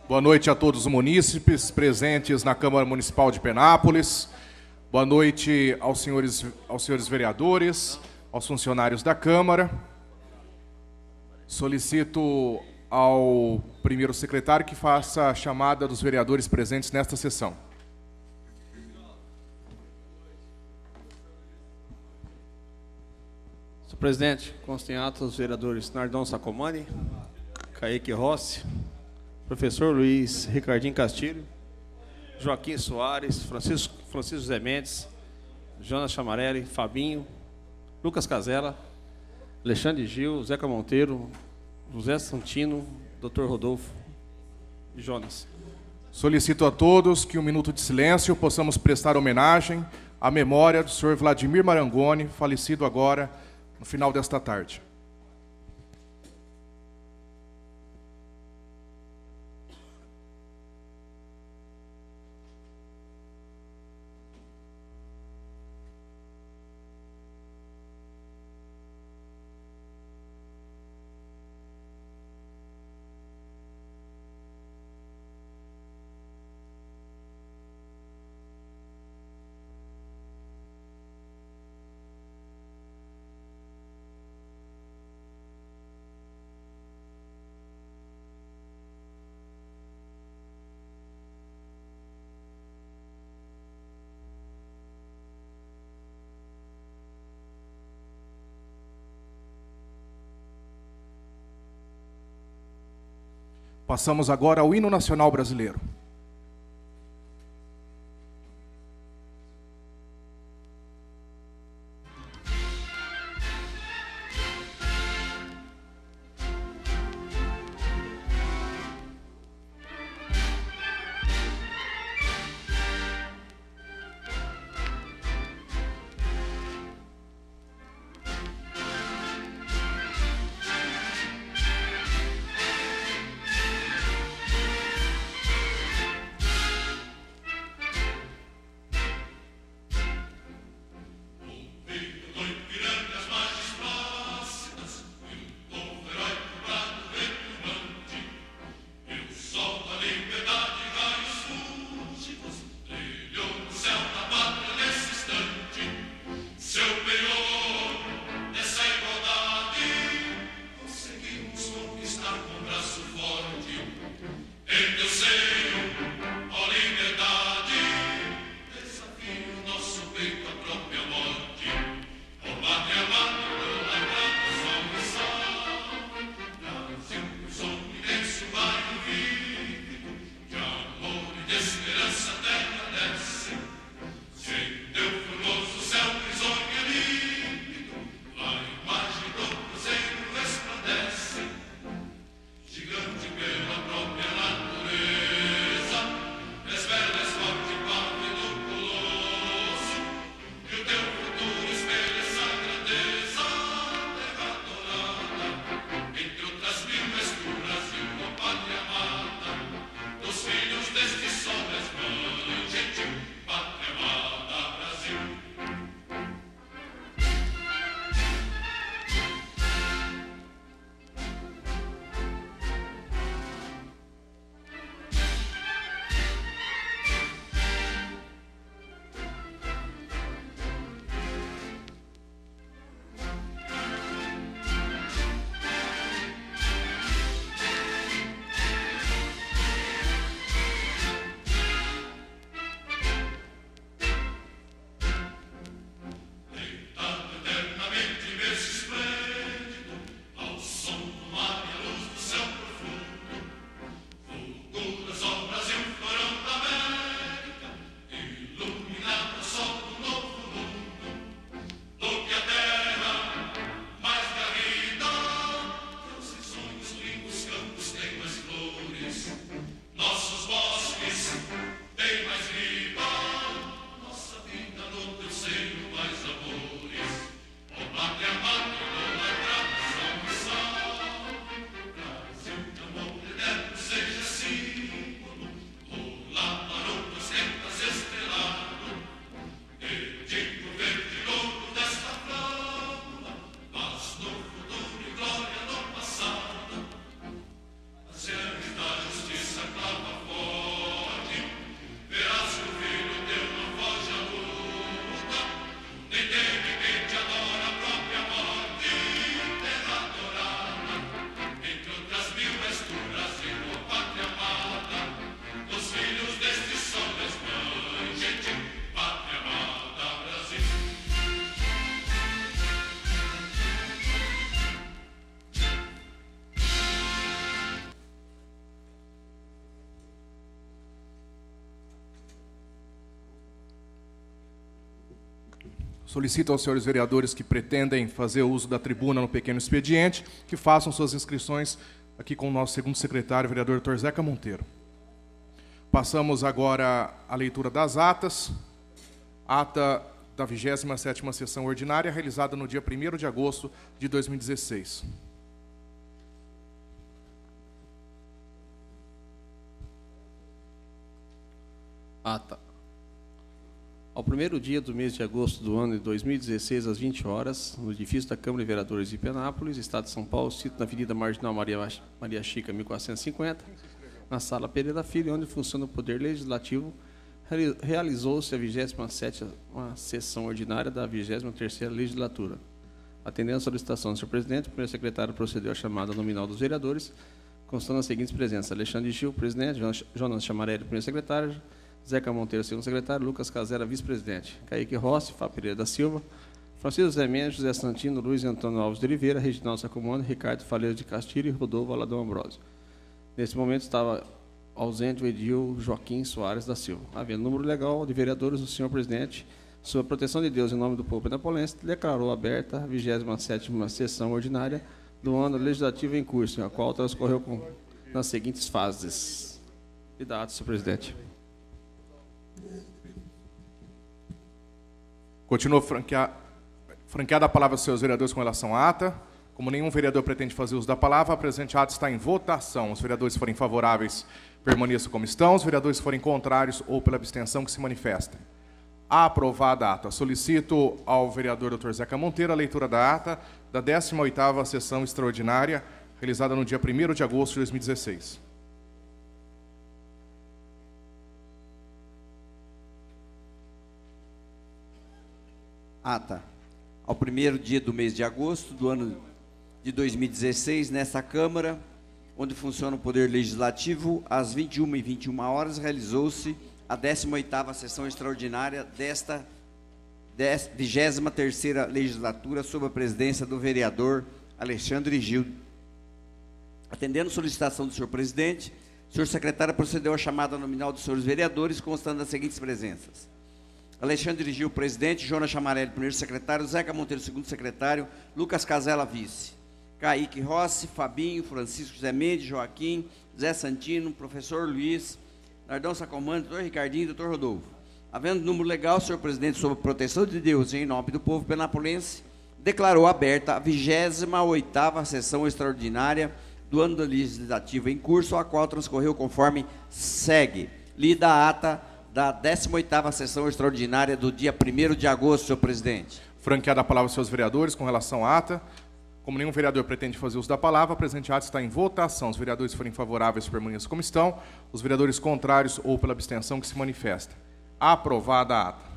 Boa noite a todos os munícipes presentes na Câmara Municipal de Penápolis. Boa noite aos senhores vereadores, aos funcionários da Câmara. Solicito ao primeiro secretário que faça a chamada dos vereadores presentes nesta sessão. Senhor presidente, consta em ato os vereadores Nardon Sacomani, Kaique Rossi, professor Luiz Ricardinho Castilho, Joaquim Soares, Francisco José Mendes, Jonas Chamarelli, Fabinho, Lucas Casella, Alexandre Gil, Zeca Monteiro, José Santino, Dr. Rodolfo e Jonas. Solicito a todos que um minuto de silêncio possamos prestar homenagem à memória do senhor Vladimir Marangoni, falecido agora no final desta tarde. Passamos agora ao hino nacional brasileiro. Solicito aos senhores vereadores que pretendem fazer uso da tribuna no pequeno expediente que façam suas inscrições aqui com o nosso segundo secretário, vereador Dr. Zeca Monteiro. Passamos agora à leitura das atas. Ata da 27ª sessão ordinária, realizada no dia 1º de agosto de 2016. Ata. Ao primeiro dia do mês de agosto do ano de 2016, às 20 horas, no edifício da Câmara de Vereadores de Penápolis, Estado de São Paulo, sítio na Avenida Marginal Maria Chica, 1450, na Sala Pereira Filho, onde funciona o Poder Legislativo, realizou-se a 27ª sessão ordinária da 23ª legislatura. Atendendo à solicitação do senhor presidente, o primeiro secretário procedeu à chamada nominal dos vereadores, constando as seguintes presenças: Alexandre Gil, presidente; Jonas Chamarelli, primeiro secretário; Zeca Monteiro, segundo secretário; Lucas Casera, vice-presidente; Kaique Rossi, Fábio Pereira da Silva; Francisco Zé Mendes, José Santino, Luiz Antônio Alves de Oliveira, Reginaldo Sacomani, Ricardo Faleiro de Castilho e Rodolfo Aladão Ambrosio. Nesse momento estava ausente o edil Joaquim Soares da Silva. Havendo número legal de vereadores, o senhor presidente, sob a proteção de Deus, em nome do povo penapolense, declarou aberta a 27ª sessão ordinária do ano legislativo em curso, a qual transcorreu nas seguintes fases. E dá ato, senhor presidente. Continua franqueada a palavra aos seus vereadores com relação à ata. Como nenhum vereador pretende fazer uso da palavra, a presente ata está em votação. Os vereadores forem favoráveis, permaneçam como estão. Os vereadores forem contrários ou pela abstenção, que se manifestem. Aprovada a ata. Solicito ao vereador Dr. Zeca Monteiro a leitura da ata da 18ª sessão extraordinária, realizada no dia 1º de agosto de 2016. Ata. Ao primeiro dia do mês de agosto do ano de 2016, nesta Câmara, onde funciona o Poder Legislativo, às 21h21, realizou-se a 18ª sessão extraordinária desta 23ª legislatura, sob a presidência do vereador Alexandre Gil. Atendendo a solicitação do senhor presidente, o senhor secretário procedeu à chamada nominal dos senhores vereadores, constando as seguintes presenças: Alexandre Gil, presidente; Jonas Chamarelli, primeiro secretário; Zeca Monteiro, segundo secretário; Lucas Casella, vice; Kaique Rossi, Fabinho, Francisco Zé Mendes, Joaquim, Zé Santino, professor Luiz, Nardão Sacomani, doutor Ricardinho e doutor Rodolfo. Havendo número legal, o senhor presidente, sob a proteção de Deus e em nome do povo penapolense, declarou aberta a 28ª sessão extraordinária do ano legislativo em curso, a qual transcorreu conforme segue. Lida a ata da 18ª sessão extraordinária do dia 1º de agosto, senhor presidente. Franqueada a palavra aos seus vereadores com relação à ata. Como nenhum vereador pretende fazer uso da palavra, a presente ata está em votação. Os vereadores forem favoráveis, permaneçam como estão. Os vereadores contrários ou pela abstenção, que se manifestem. Aprovada a ata.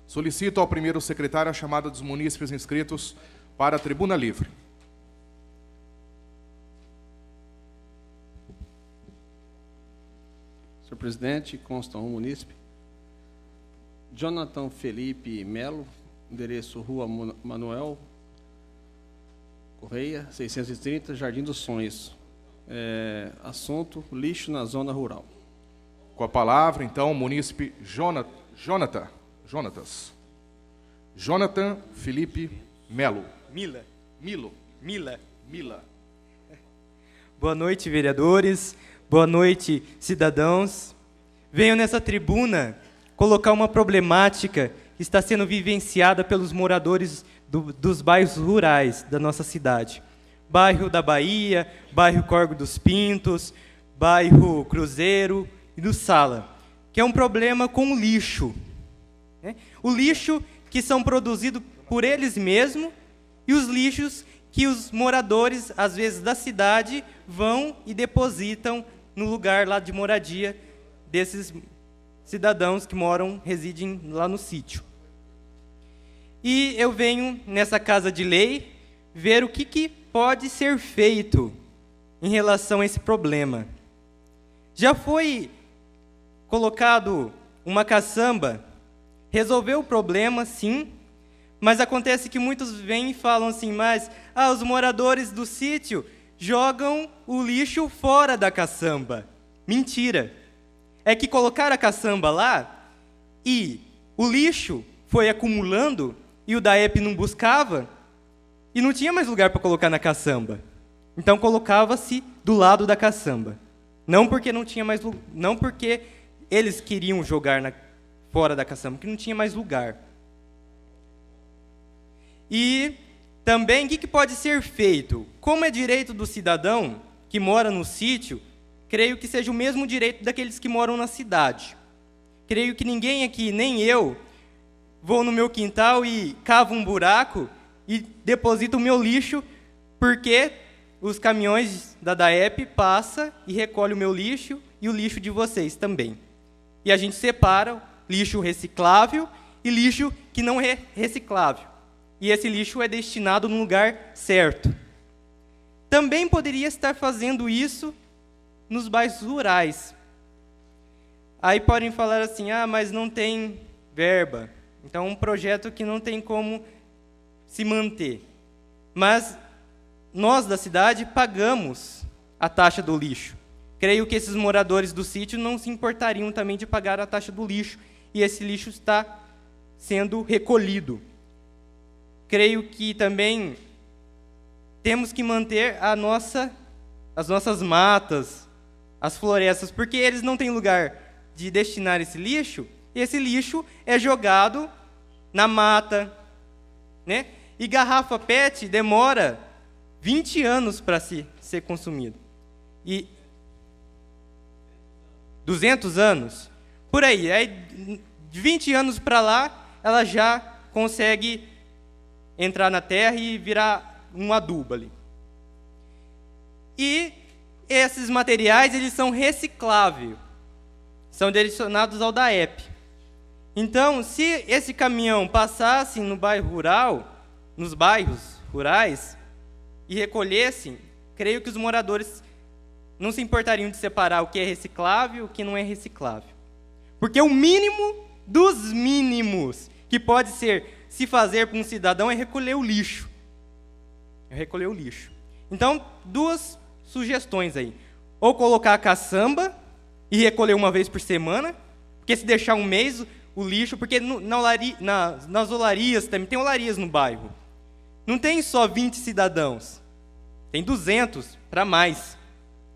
Solicito ao primeiro secretário a chamada dos munícipes inscritos para a tribuna livre. Senhor presidente, consta um munícipe: Jonathan Felipe Melo, endereço Rua Manuel Correia, 630, Jardim dos Sonhos. Assunto: lixo na zona rural. Com a palavra, então, o munícipe Jonathan Felipe Melo. Mila. Boa noite, vereadores. Boa noite, cidadãos. Venho nessa tribuna colocar uma problemática que está sendo vivenciada pelos moradores dos bairros rurais da nossa cidade. Bairro da Bahia, bairro Corgo dos Pintos, bairro Cruzeiro e do Sala, que é um problema com o lixo. O lixo que são produzidos por eles mesmos e os lixos que os moradores, às vezes, da cidade vão e depositam no lugar lá de moradia desses cidadãos que residem lá no sítio. E eu venho nessa casa de lei ver o que pode ser feito em relação a esse problema. Já foi colocado uma caçamba, resolveu o problema, sim, mas acontece que muitos vêm e falam assim, mas os moradores do sítio jogam o lixo fora da caçamba. Mentira. É que colocaram a caçamba lá e o lixo foi acumulando e o DAEP não buscava e não tinha mais lugar para colocar na caçamba. Então colocava-se do lado da caçamba. Não porque não tinha mais, não porque eles queriam jogar fora da caçamba, porque não tinha mais lugar. E também, o que pode ser feito? Como é direito do cidadão que mora no sítio, creio que seja o mesmo direito daqueles que moram na cidade. Creio que ninguém aqui, nem eu, vou no meu quintal e cavo um buraco e deposito o meu lixo, porque os caminhões da DAEP passam e recolhem o meu lixo e o lixo de vocês também. E a gente separa lixo reciclável e lixo que não é reciclável. E esse lixo é destinado no lugar certo. Também poderia estar fazendo isso nos bairros rurais. Aí podem falar assim, mas não tem verba. Então, um projeto que não tem como se manter. Mas nós da cidade pagamos a taxa do lixo. Creio que esses moradores do sítio não se importariam também de pagar a taxa do lixo, e esse lixo está sendo recolhido. Creio que também temos que manter as nossas matas, as florestas, porque eles não têm lugar de destinar esse lixo, e esse lixo é jogado na mata, né? E garrafa PET demora 20 anos para ser consumido. E 200 anos? Por aí. Aí, de 20 anos para lá, ela já consegue entrar na terra e virar um adubo ali. E esses materiais, eles são recicláveis. São direcionados ao DAEP. Então, se esse caminhão passasse no bairro rural, nos bairros rurais, e recolhessem, creio que os moradores não se importariam de separar o que é reciclável e o que não é reciclável. Porque o mínimo dos mínimos que pode se fazer para um cidadão é recolher o lixo. É recolher o lixo. Então, duas sugestões aí. Ou colocar a caçamba e recolher uma vez por semana, porque se deixar um mês o lixo, porque nas olarias também, tem olarias no bairro. Não tem só 20 cidadãos, tem 200 para mais.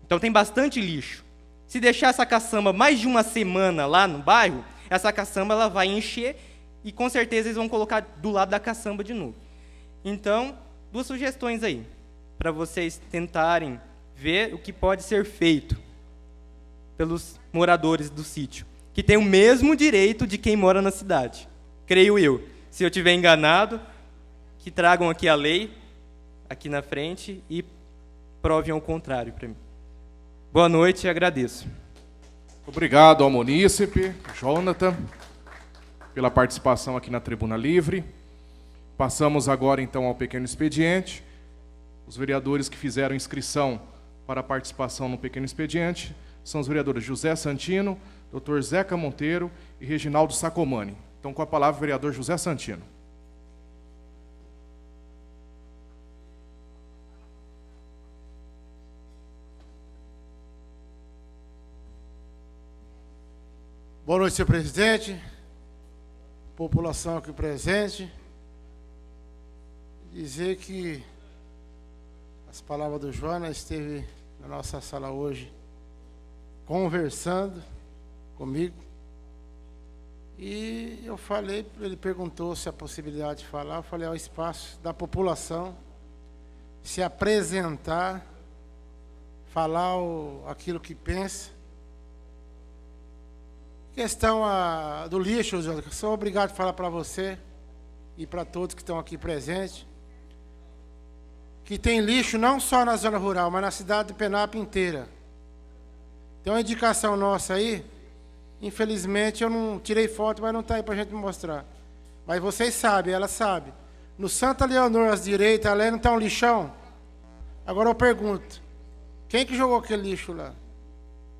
Então tem bastante lixo. Se deixar essa caçamba mais de uma semana lá no bairro, essa caçamba ela vai encher e com certeza eles vão colocar do lado da caçamba de novo. Então, duas sugestões aí, para vocês tentarem ver o que pode ser feito pelos moradores do sítio, que tem o mesmo direito de quem mora na cidade. Creio eu. Se eu estiver enganado, que tragam aqui a lei, aqui na frente, e provem ao contrário para mim. Boa noite e agradeço. Obrigado ao munícipe, Jonathan, pela participação aqui na Tribuna Livre. Passamos agora, então, ao pequeno expediente. Os vereadores que fizeram inscrição para a participação no pequeno expediente são os vereadores José Santino, Dr. Zeca Monteiro e Reginaldo Sacomani. Então, com a palavra, o vereador José Santino. Boa noite, senhor presidente, população aqui presente. Dizer que as palavras do Jonas esteve na nossa sala hoje conversando comigo. E eu falei, ele perguntou se a possibilidade de falar, eu falei ao espaço da população se apresentar, falar aquilo que pensa. Questão do lixo, José, sou obrigado a falar para você e para todos que estão aqui presentes, que tem lixo não só na zona rural, mas na cidade de Penápolis inteira. Tem uma indicação nossa aí, infelizmente eu não tirei foto, mas não está aí para a gente mostrar. Mas vocês sabem, ela sabe. No Santa Leonor, à direita, ali não está um lixão? Agora eu pergunto, quem que jogou aquele lixo lá?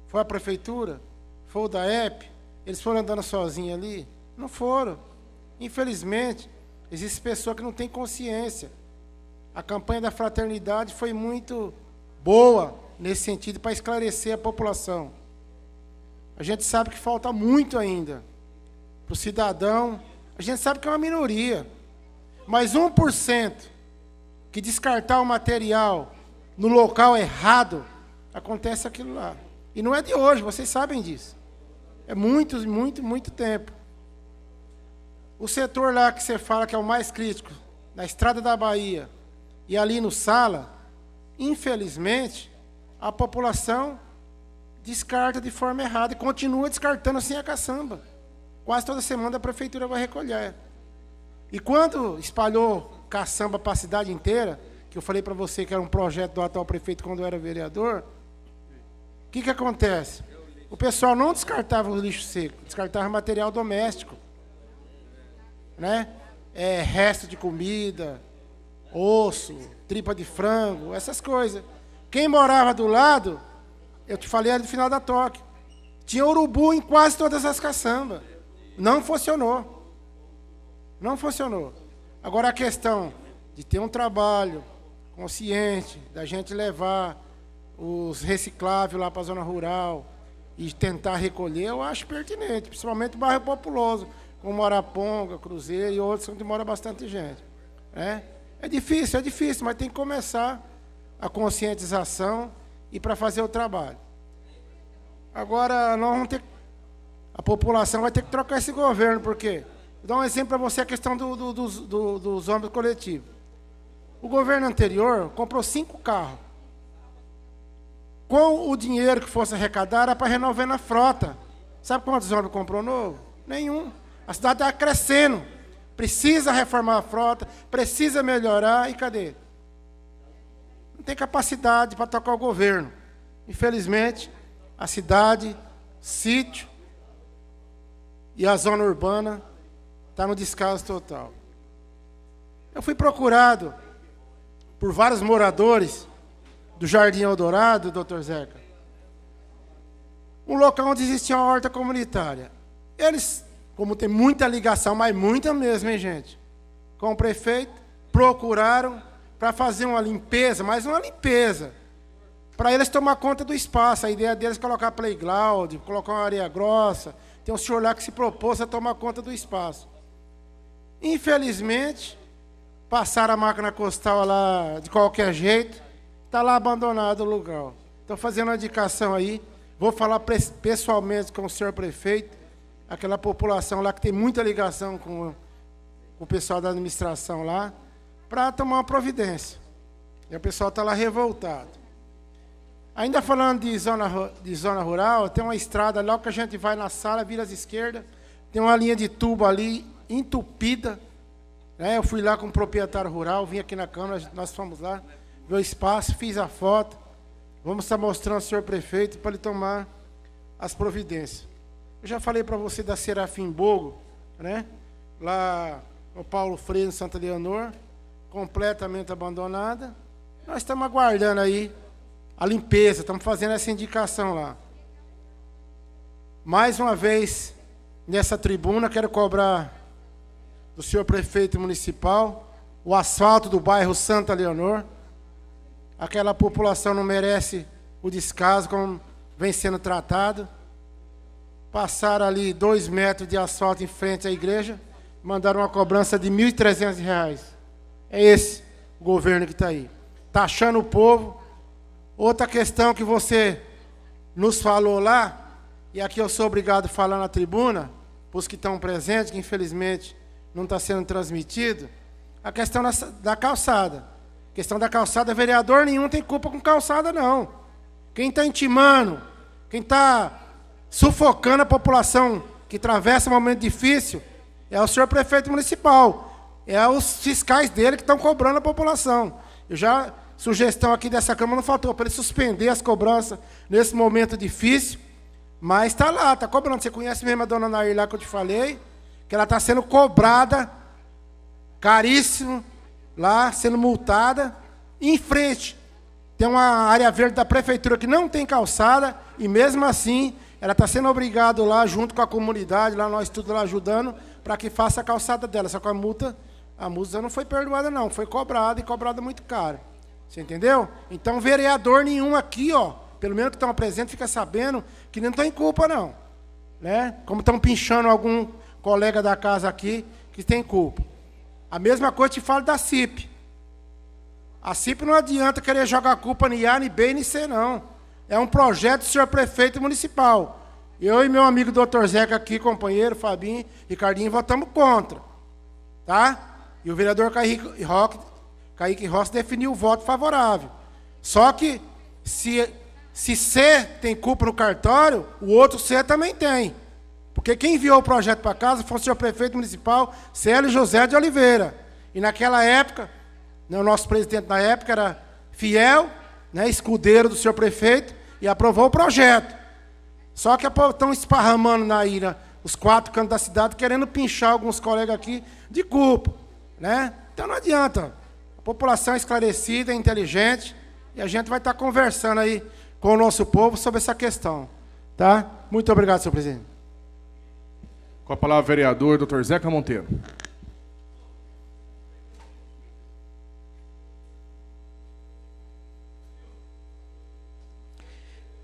Foi a prefeitura? Foi o DAEP? Eles foram andando sozinhos ali? Não foram. Infelizmente, existem pessoas que não têm consciência. A campanha da fraternidade foi muito boa nesse sentido para esclarecer a população. A gente sabe que falta muito ainda para o cidadão A gente sabe que é uma minoria. Mas 1% que descartar o material no local errado, acontece aquilo lá. E não é de hoje, vocês sabem disso. É muito tempo. O setor lá que você fala que é o mais crítico, na Estrada da Bahia e ali no Sala, infelizmente, a população descarta de forma errada e continua descartando sem a caçamba. Quase toda semana a prefeitura vai recolher. E quando espalhou caçamba para a cidade inteira, que eu falei para você que era um projeto do atual prefeito quando eu era vereador, o que acontece? O pessoal não descartava o lixo seco, descartava material doméstico, né? Resto de comida, osso, tripa de frango, essas coisas. Quem morava do lado, eu te falei ali no final da toque, tinha urubu em quase todas as caçambas. Não funcionou. Não funcionou. Agora a questão de ter um trabalho consciente, da gente levar os recicláveis lá para a zona rural e tentar recolher, eu acho pertinente, principalmente o bairro populoso, como Araponga, Cruzeiro e outros onde mora bastante gente. É difícil, mas tem que começar a conscientização e para fazer o trabalho. Agora, nós vamos ter, a população vai ter que trocar esse governo, porque, vou dar um exemplo para você, a questão dos ônibus coletivos. O governo anterior comprou 5 carros. Com o dinheiro que fosse arrecadar, era para renovar na frota. Sabe quantos ônibus comprou novo? Nenhum. A cidade está crescendo. Precisa reformar a frota, precisa melhorar, e cadê? Não tem capacidade para tocar o governo. Infelizmente, a cidade, sítio e a zona urbana está no descaso total. Eu fui procurado por vários moradores do Jardim Eldorado, doutor Zeca, um local onde existia uma horta comunitária. Eles, como tem muita ligação, mas muita mesmo, hein, gente, com o prefeito, procuraram para fazer uma limpeza, mais uma limpeza, para eles tomar conta do espaço. A ideia deles é colocar playground, colocar uma areia grossa. Tem um senhor lá que se propôs a tomar conta do espaço. Infelizmente, passaram a máquina costal lá de qualquer jeito, está lá abandonado o lugar. Estou fazendo uma indicação aí, vou falar pessoalmente com o senhor prefeito, aquela população lá que tem muita ligação com o pessoal da administração lá, para tomar uma providência. E o pessoal está lá revoltado. Ainda falando de zona rural, tem uma estrada lá que a gente vai na Sala, vira à esquerda, tem uma linha de tubo ali, entupida. Eu fui lá com o proprietário rural, vim aqui na Câmara, nós fomos lá, vi o espaço, fiz a foto. Vamos estar mostrando ao senhor prefeito para ele tomar as providências. Eu já falei para você da Serafim Bogo, né? Lá no Paulo Freire, em Santa Leonor, completamente abandonada. Nós estamos aguardando aí a limpeza, estamos fazendo essa indicação lá. Mais uma vez, nessa tribuna, quero cobrar do senhor prefeito municipal o asfalto do bairro Santa Leonor. Aquela população não merece o descaso como vem sendo tratado. Passaram ali 2 metros de asfalto em frente à igreja, mandaram uma cobrança de R$ 1.300. É esse o governo que está aí, taxando o povo. Outra questão que você nos falou lá, e aqui eu sou obrigado a falar na tribuna, para os que estão presentes, que infelizmente não está sendo transmitido, a questão da calçada. A questão da calçada, vereador nenhum tem culpa com calçada, não. Quem está intimando, quem está sufocando a população que atravessa um momento difícil, é o senhor prefeito municipal. É os fiscais dele que estão cobrando a população. Sugestão aqui dessa Câmara não faltou, para ele suspender as cobranças nesse momento difícil, mas está lá, está cobrando. Você conhece mesmo a dona Nair lá que eu te falei, que ela está sendo cobrada, caríssimo, lá, sendo multada. Em frente, tem uma área verde da prefeitura que não tem calçada, e mesmo assim, ela está sendo obrigada lá, junto com a comunidade, lá nós tudo lá ajudando, para que faça a calçada dela. Só que a multa não foi perdoada não, foi cobrada, e cobrada muito cara. Você entendeu? Então, vereador nenhum aqui, pelo menos que estão presentes, fica sabendo que não tem culpa não. Né? Como estão pinchando algum colega da casa aqui, que tem culpa. A mesma coisa te falo da CIP. A CIP não adianta querer jogar a culpa nem A, nem B, nem C, não. É um projeto do senhor prefeito municipal. Eu e meu amigo Dr. Zeca aqui, companheiro, Fabinho, Ricardinho, votamos contra. Tá? E o vereador Kaique Rossi definiu o voto favorável. Só que, se C tem culpa no cartório, o outro C também tem. Porque quem enviou o projeto para casa foi o senhor prefeito municipal, Célio José de Oliveira. E naquela época, né, o nosso presidente na época era fiel, né, escudeiro do senhor prefeito, e aprovou o projeto. Só que estão esparramando na ira os 4 cantos da cidade, querendo pinchar alguns colegas aqui de culpa. Né? Então não adianta. A população é esclarecida, é inteligente, e a gente vai estar conversando aí com o nosso povo sobre essa questão. Tá? Muito obrigado, senhor presidente. Com a palavra o vereador Dr. Zeca Monteiro.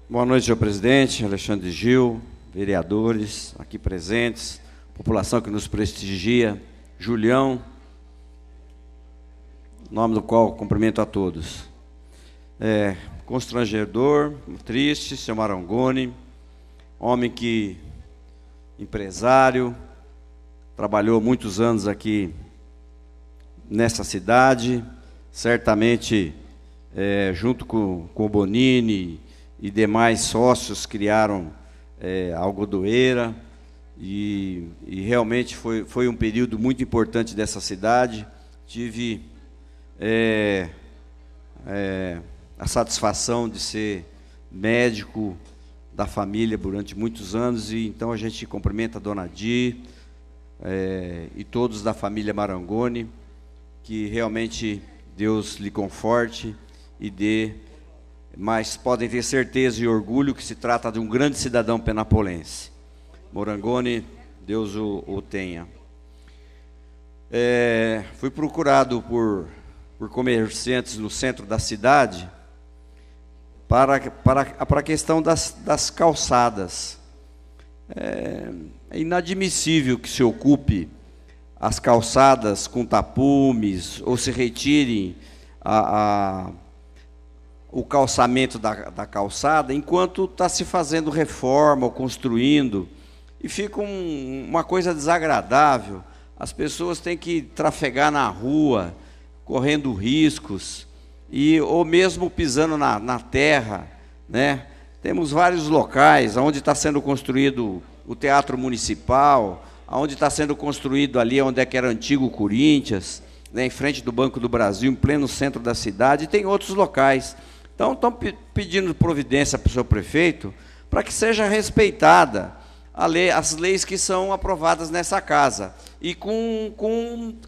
Boa noite, senhor presidente, Alexandre Gil, vereadores aqui presentes, população que nos prestigia, Julião, em nome do qual cumprimento a todos. Constrangedor, triste, senhor Marangoni, homem que, empresário, trabalhou muitos anos aqui nessa cidade, certamente junto com o Bonini e demais sócios criaram a Algodoeira, e realmente foi um período muito importante dessa cidade. Tive a satisfação de ser médico da família durante muitos anos, e então a gente cumprimenta a dona Di e todos da família Marangoni, que realmente Deus lhe conforte e dê, mas podem ter certeza e orgulho que se trata de um grande cidadão penapolense. Marangoni, Deus o tenha. Fui procurado por comerciantes no centro da cidade para a questão das calçadas. É inadmissível que se ocupe as calçadas com tapumes ou se retirem o calçamento da calçada enquanto está se fazendo reforma ou construindo, e fica uma coisa desagradável. As pessoas têm que trafegar na rua, correndo riscos, ou mesmo pisando na terra, né? Temos vários locais onde está sendo construído o Teatro Municipal, onde está sendo construído ali onde era antigo Corinthians, né, em frente do Banco do Brasil, em pleno centro da cidade, e tem outros locais. Então, estão pedindo providência para o seu prefeito para que seja respeitada as leis que são aprovadas nessa casa. E com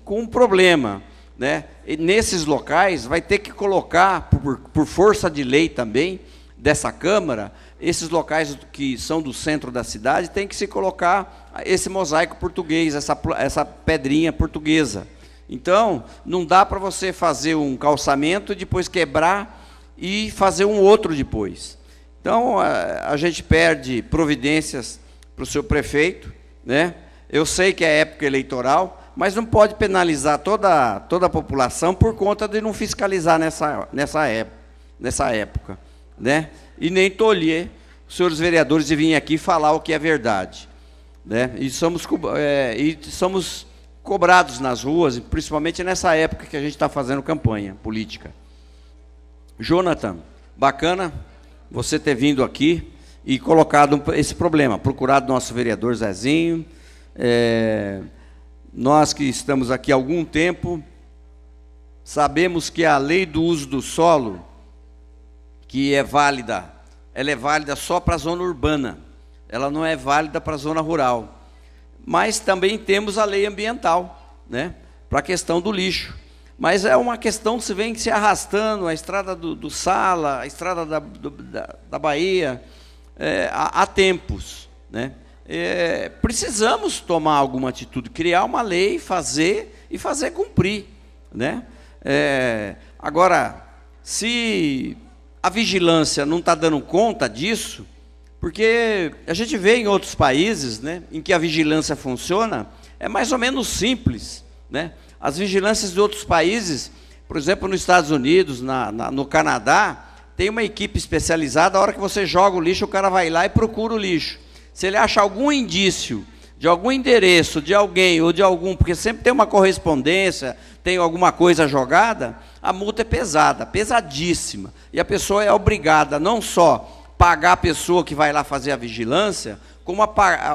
um problema, né? E nesses locais vai ter que colocar, por força de lei também, dessa Câmara, esses locais que são do centro da cidade, tem que se colocar esse mosaico português, essa pedrinha portuguesa. Então, não dá para você fazer um calçamento e depois quebrar e fazer um outro depois. Então, a gente perde providências para o seu prefeito, né? Eu sei que é época eleitoral, mas não pode penalizar toda a população por conta de não fiscalizar nessa época, né? E nem tolher os senhores vereadores de virem aqui falar o que é verdade, né? E somos cobrados nas ruas, principalmente nessa época que a gente está fazendo campanha política. Jonathan, bacana você ter vindo aqui e colocado esse problema, procurado nosso vereador Zezinho. Nós que estamos aqui há algum tempo, sabemos que a lei do uso do solo, que é válida, ela é válida só para a zona urbana, ela não é válida para a zona rural. Mas também temos a lei ambiental, né, para a questão do lixo. Mas é uma questão que vem se arrastando, a estrada do Sala, a estrada da Bahia, há tempos, né? Precisamos tomar alguma atitude, criar uma lei, fazer cumprir, né? Agora, se a vigilância não está dando conta disso, porque a gente vê em outros países, né, em que a vigilância funciona, é mais ou menos simples, né? As vigilâncias de outros países, por exemplo, nos Estados Unidos, no Canadá, tem uma equipe especializada. A hora que você joga o lixo, o cara vai lá e procura o lixo. Se ele acha algum indício de algum endereço de alguém ou de algum, porque sempre tem uma correspondência, tem alguma coisa jogada, a multa é pesada, pesadíssima. E a pessoa é obrigada não só pagar a pessoa que vai lá fazer a vigilância, como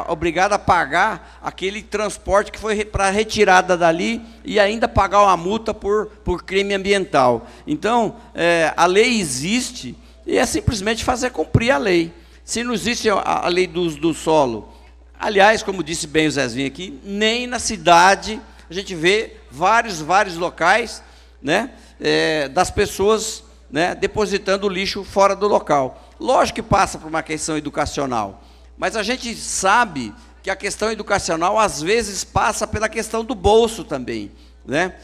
obrigada a pagar aquele transporte que foi para retirada dali e ainda pagar uma multa por crime ambiental. Então, a lei existe e é simplesmente fazer cumprir a lei. Se não existe a lei do solo, aliás, como disse bem o Zezinho aqui, nem na cidade a gente vê vários locais, né, das pessoas, né, depositando o lixo fora do local. Lógico que passa por uma questão educacional, mas a gente sabe que a questão educacional às vezes passa pela questão do bolso também, né?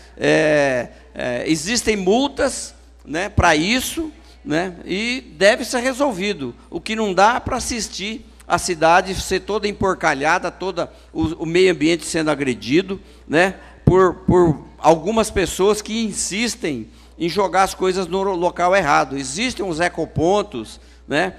Existem multas, né, para isso, né, e deve ser resolvido. O que não dá para assistir a cidade ser toda emporcalhada, o meio ambiente sendo agredido, né, por algumas pessoas que insistem em jogar as coisas no local errado. Existem os ecopontos, né,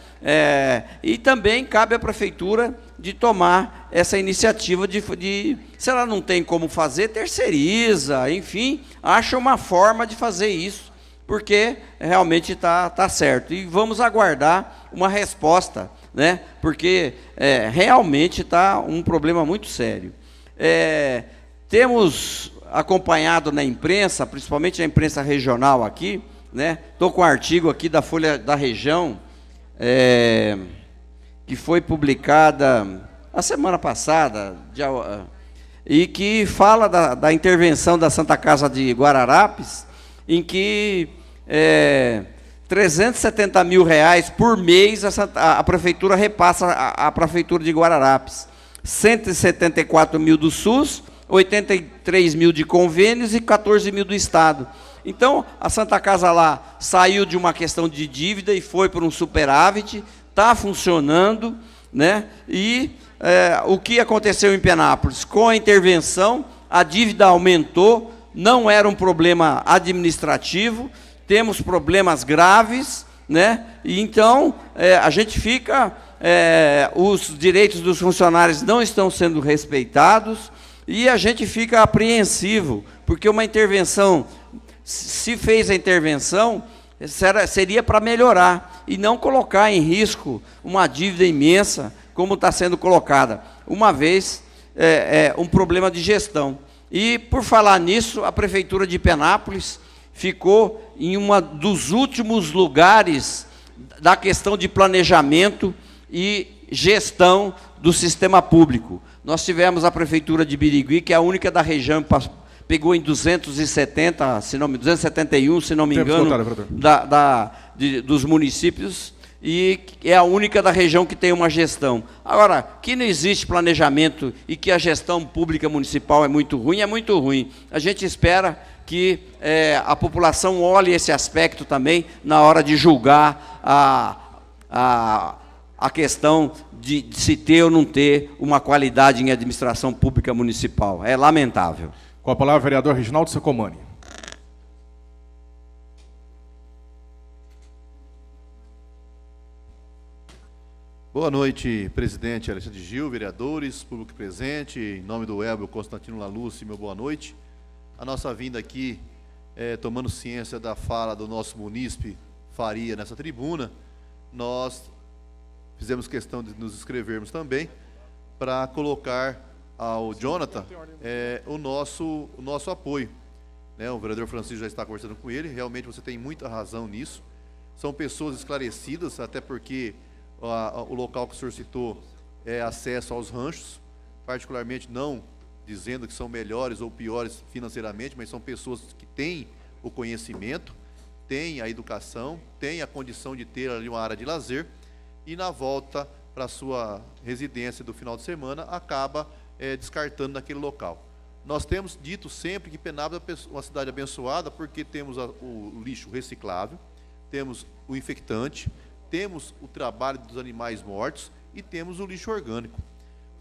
e também cabe à prefeitura de tomar essa iniciativa de se ela não tem como fazer, terceiriza, enfim, acha uma forma de fazer isso, porque realmente está certo. E vamos aguardar uma resposta, né, porque realmente está um problema muito sério. Temos acompanhado na imprensa, principalmente a imprensa regional aqui, né, estou com um artigo aqui da Folha da Região, que foi publicada a semana passada, e que fala da intervenção da Santa Casa de Guararapes, em que 370 mil reais por mês a prefeitura repassa à prefeitura de Guararapes, 174 mil do SUS, 83 mil de convênios e 14 mil do Estado. Então, a Santa Casa lá saiu de uma questão de dívida e foi para um superávit, está funcionando, né? E o que aconteceu em Penápolis? Com a intervenção, a dívida aumentou, não era um problema administrativo, temos problemas graves, né? E então, a gente fica, os direitos dos funcionários não estão sendo respeitados, e a gente fica apreensivo, porque uma intervenção, se fez a intervenção, seria para melhorar, e não colocar em risco uma dívida imensa, como está sendo colocada, uma vez um problema de gestão. E, por falar nisso, a Prefeitura de Penápolis ficou em um dos últimos lugares da questão de planejamento e gestão do sistema público. Nós tivemos a Prefeitura de Birigui, que é a única da região, pegou em 271, se não me engano, dos municípios, e é a única da região que tem uma gestão. Agora, que não existe planejamento e que a gestão pública municipal é muito ruim, é muito ruim. A gente espera que a população olhe esse aspecto também na hora de julgar a questão de se ter ou não ter uma qualidade em administração pública municipal. É lamentável. Com a palavra, o vereador Reginaldo Sacomani. Boa noite, presidente Alexandre Gil, vereadores, público presente, em nome do Elbio Constantino Laluce, meu boa noite. A nossa vinda aqui, tomando ciência da fala do nosso munícipe Faria nessa tribuna, nós fizemos questão de nos inscrevermos também para colocar ao Jonathan o nosso apoio, né? O vereador Francisco já está conversando com ele, realmente você tem muita razão nisso, são pessoas esclarecidas, até porque o local que o senhor citou é acesso aos ranchos, particularmente não dizendo que são melhores ou piores financeiramente, mas são pessoas que têm o conhecimento, têm a educação, têm a condição de ter ali uma área de lazer, e na volta para a sua residência do final de semana, acaba descartando naquele local. Nós temos dito sempre que Penápolis é uma cidade abençoada, porque temos o lixo reciclável, temos o infectante, temos o trabalho dos animais mortos e temos o lixo orgânico.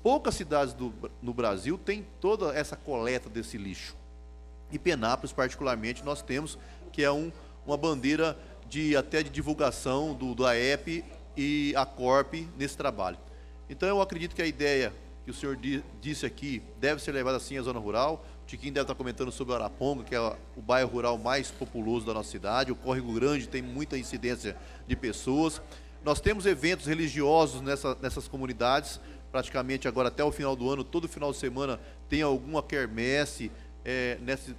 poucas cidades no Brasil têm toda essa coleta desse lixo. E Penápolis, particularmente, nós temos, que é uma bandeira até de divulgação do AEP e a Corp nesse trabalho. Então, eu acredito que a ideia que o senhor disse aqui deve ser levada assim à zona rural. O Tiquinho deve estar comentando sobre o Araponga, que é o bairro rural mais populoso da nossa cidade. O Córrego Grande tem muita incidência de pessoas. Nós temos eventos religiosos nessas comunidades. Praticamente agora até o final do ano, todo final de semana tem alguma quermesse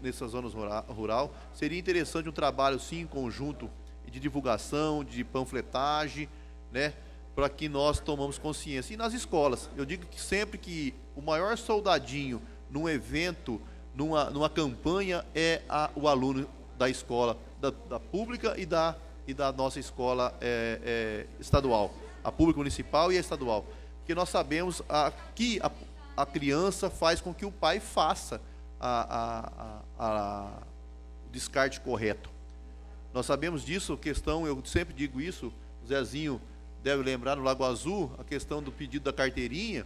nessas zonas rural. Seria interessante um trabalho sim em conjunto de divulgação, de panfletagem, né, para que nós tomamos consciência. E nas escolas, eu digo que sempre que o maior soldadinho num evento, numa campanha, é o aluno da escola, da pública e da nossa escola estadual, a pública municipal e a estadual. Porque nós sabemos que a criança faz com que o pai faça o descarte correto. Nós sabemos disso, eu sempre digo isso, o Zezinho deve lembrar, no Lago Azul, a questão do pedido da carteirinha,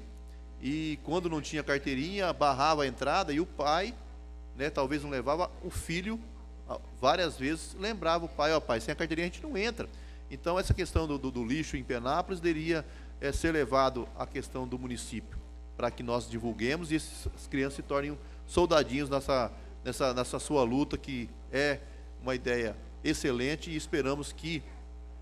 e quando não tinha carteirinha, barrava a entrada, e o pai, né, talvez não levava, o filho, várias vezes, lembrava o pai, pai, sem a carteirinha a gente não entra. Então, essa questão do lixo em Penápolis deveria ser levado à questão do município, para que nós divulguemos e essas crianças se tornem soldadinhos nessa sua luta, que é uma ideia excelente, e esperamos que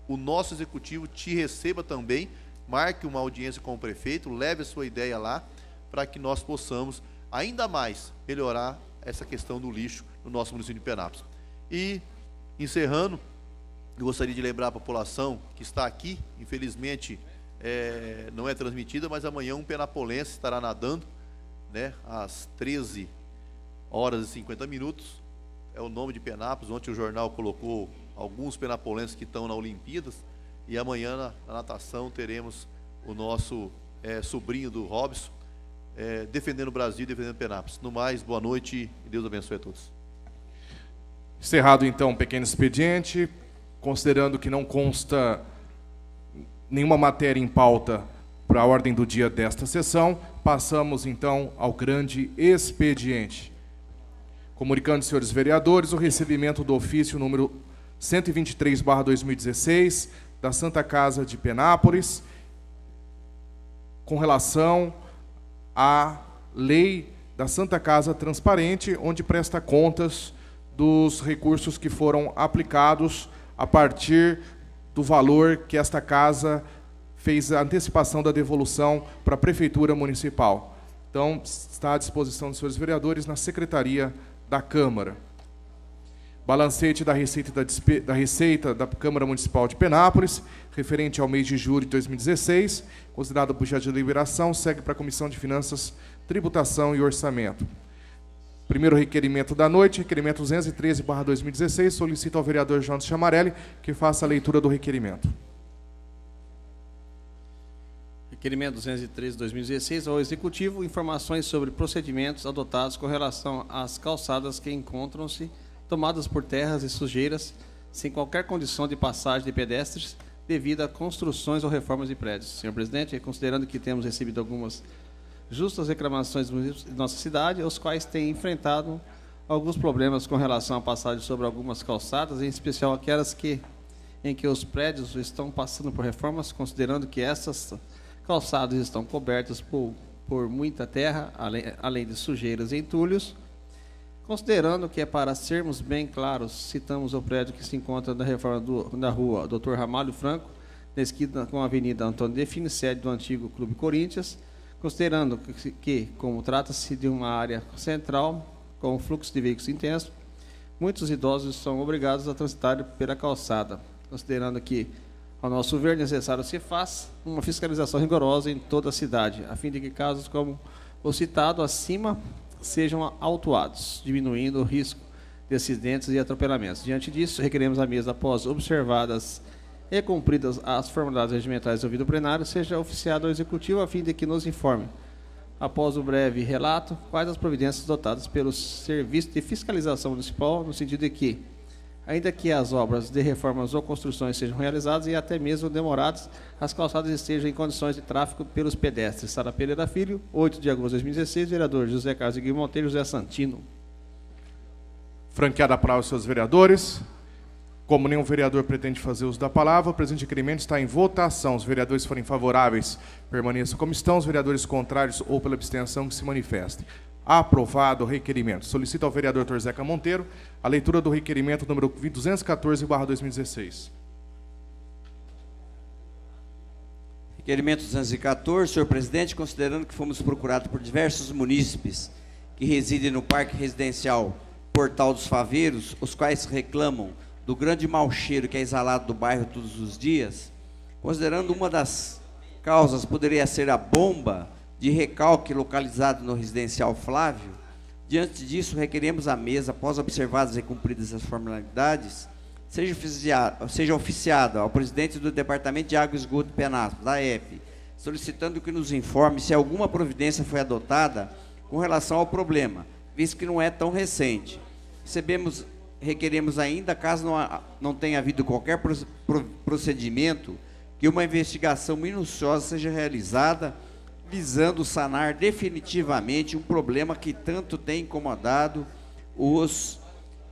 o nosso executivo te receba também, marque uma audiência com o prefeito, leve a sua ideia lá, para que nós possamos ainda mais melhorar essa questão do lixo no nosso município de Penápolis. E, encerrando, eu gostaria de lembrar a população que está aqui, infelizmente não é transmitida, mas amanhã um penapolense estará nadando, né, às 13h50, é o nome de Penápolis. Ontem o jornal colocou alguns penapolenses que estão na Olimpíadas, e amanhã na natação teremos o nosso sobrinho do Robson, defendendo o Brasil e defendendo Penápolis. No mais, boa noite e Deus abençoe a todos. Encerrado então um pequeno expediente, considerando que não consta nenhuma matéria em pauta para a ordem do dia desta sessão, passamos então ao grande expediente. Comunicando, senhores vereadores, o recebimento do ofício número 123/2016 da Santa Casa de Penápolis, com relação à lei da Santa Casa Transparente, onde presta contas dos recursos que foram aplicados a partir do valor que esta casa fez a antecipação da devolução para a Prefeitura Municipal. Então, está à disposição dos senhores vereadores na Secretaria da Câmara. Balancete da Receita da Câmara Municipal de Penápolis, referente ao mês de julho de 2016, considerado objeto de deliberação, segue para a Comissão de Finanças, Tributação e Orçamento. Primeiro requerimento da noite, requerimento 213/2016, solicito ao vereador Jonas Chamarelli que faça a leitura do requerimento. Requerimento 213/2016 ao Executivo, informações sobre procedimentos adotados com relação às calçadas que encontram-se tomadas por terras e sujeiras, sem qualquer condição de passagem de pedestres, devido a construções ou reformas de prédios. Senhor presidente, considerando que temos recebido algumas justas reclamações de nossa cidade, os quais têm enfrentado alguns problemas com relação à passagem sobre algumas calçadas, em especial aquelas em que os prédios estão passando por reformas, considerando que essas calçadas estão cobertas por muita terra, além de sujeiras e entulhos. Considerando que para sermos bem claros, citamos o prédio que se encontra na reforma da rua Dr. Ramalho Franco, na esquina com a Avenida Antônio Define, sede do antigo Clube Corinthians, considerando que como trata-se de uma área central, com fluxo de veículos intenso, muitos idosos são obrigados a transitar pela calçada, considerando que, ao nosso ver, necessário se faça uma fiscalização rigorosa em toda a cidade, a fim de que casos como o citado acima sejam autuados, diminuindo o risco de acidentes e atropelamentos. Diante disso, requeremos à mesa, após observadas e cumpridas as formalidades regimentais do ouvido plenário, seja oficiado ao Executivo a fim de que nos informe, após o breve relato, quais as providências adotadas pelo Serviço de Fiscalização Municipal, no sentido de que ainda que as obras de reformas ou construções sejam realizadas e até mesmo demoradas, as calçadas estejam em condições de tráfego pelos pedestres. Sara Pereira Filho, 8 de agosto de 2016, vereador José Carlos Guilherme Monteiro, José Santino. Franqueada a palavra aos seus vereadores. Como nenhum vereador pretende fazer uso da palavra, o presente requerimento está em votação. Os vereadores forem favoráveis, permaneçam como estão. Os vereadores contrários ou pela abstenção, que se manifestem. Aprovado o requerimento. Solicito ao vereador Dr. Zeca Monteiro a leitura do requerimento número 214/2016. Requerimento 214, senhor presidente, considerando que fomos procurados por diversos munícipes que residem no Parque Residencial Portal dos Faveiros, os quais reclamam do grande mau cheiro que é exalado do bairro todos os dias, considerando uma das causas poderia ser a bomba de recalque localizado no Residencial Flávio, diante disso requeremos à mesa, após observadas e cumpridas as formalidades, seja oficiada ao presidente do Departamento de Água e Esgoto de Penápolis, da EF, solicitando que nos informe se alguma providência foi adotada com relação ao problema, visto que não é tão recente. Requeremos ainda, caso não tenha havido qualquer procedimento, que uma investigação minuciosa seja realizada, visando sanar definitivamente um problema que tanto tem incomodado os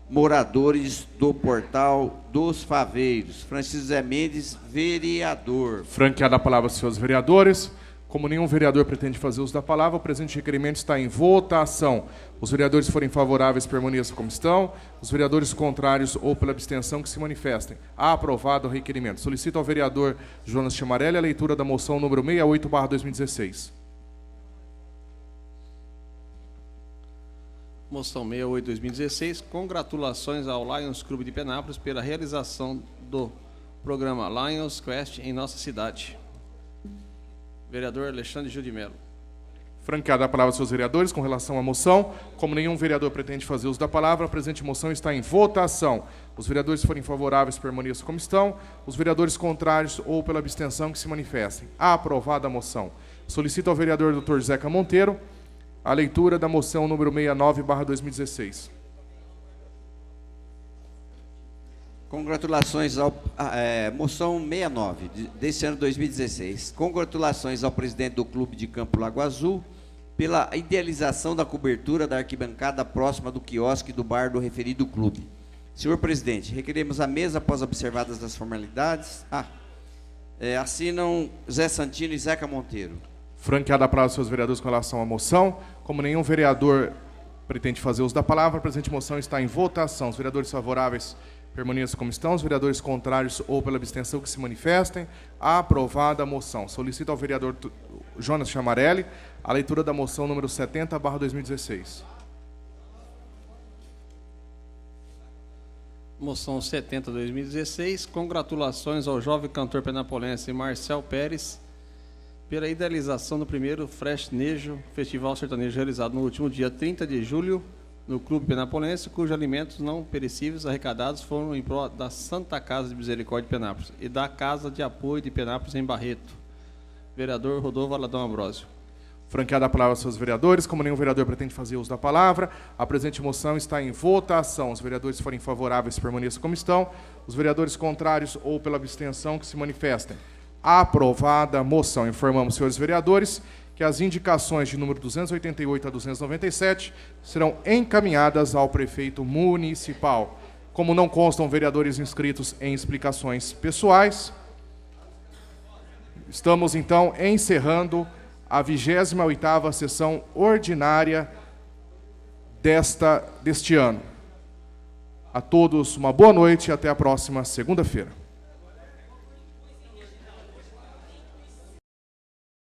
moradores do Portal dos Faveiros. Francisco Zé Mendes, vereador. Franqueada a palavra aos seus vereadores. Como nenhum vereador pretende fazer uso da palavra, o presente requerimento está em votação. Os vereadores forem favoráveis, permaneçam como estão. Os vereadores contrários ou pela abstenção, que se manifestem. Aprovado o requerimento. Solicito ao vereador Jonas Chamarelli a leitura da moção número 68/2016. Moção 68/2016. Congratulações ao Lions Clube de Penápolis pela realização do programa Lions Quest em nossa cidade. Vereador Alexandre Gil de Mello. Franqueada a palavra aos seus vereadores com relação à moção. Como nenhum vereador pretende fazer uso da palavra, a presente moção está em votação. Os vereadores forem favoráveis, permaneçam como estão. Os vereadores contrários ou pela abstenção, que se manifestem. Aprovada a moção. Solicito ao vereador Dr. Zeca Monteiro a leitura da moção número 69/2016. Congratulações ao... moção 69, desse ano 2016. Congratulações ao presidente do Clube de Campo Lago Azul pela idealização da cobertura da arquibancada próxima do quiosque do bar do referido clube. Senhor presidente, requeremos a mesa após observadas as formalidades. Assinam Zé Santino e Zeca Monteiro. Franqueada a palavra aos seus vereadores com relação à moção. Como nenhum vereador pretende fazer uso da palavra, a presente moção está em votação. Os vereadores favoráveis permaneçam como estão. Os vereadores contrários ou pela abstenção, que se manifestem. Aprovada a moção. Solicito ao vereador Jonas Chamarelli a leitura da moção número 70/2016. Moção 70/2016. Congratulações ao jovem cantor penapolense Marcel Pérez pela idealização do primeiro Fresnejo, Festival Sertanejo, realizado no último dia 30 de julho, no Clube Penapolense, cujos alimentos não perecíveis arrecadados foram em prol da Santa Casa de Misericórdia de Penápolis e da Casa de Apoio de Penápolis em Barreto. Vereador Rodolfo Aladão Ambrósio. Franqueada a palavra aos seus vereadores. Como nenhum vereador pretende fazer uso da palavra, a presente moção está em votação. Os vereadores forem favoráveis, permaneçam como estão. Os vereadores contrários ou pela abstenção, que se manifestem. Aprovada a moção. Informamos, senhores vereadores, que as indicações de número 288 a 297 serão encaminhadas ao prefeito municipal. Como não constam vereadores inscritos em explicações pessoais, estamos então encerrando a 28ª sessão ordinária deste ano. A todos uma boa noite e até a próxima segunda-feira.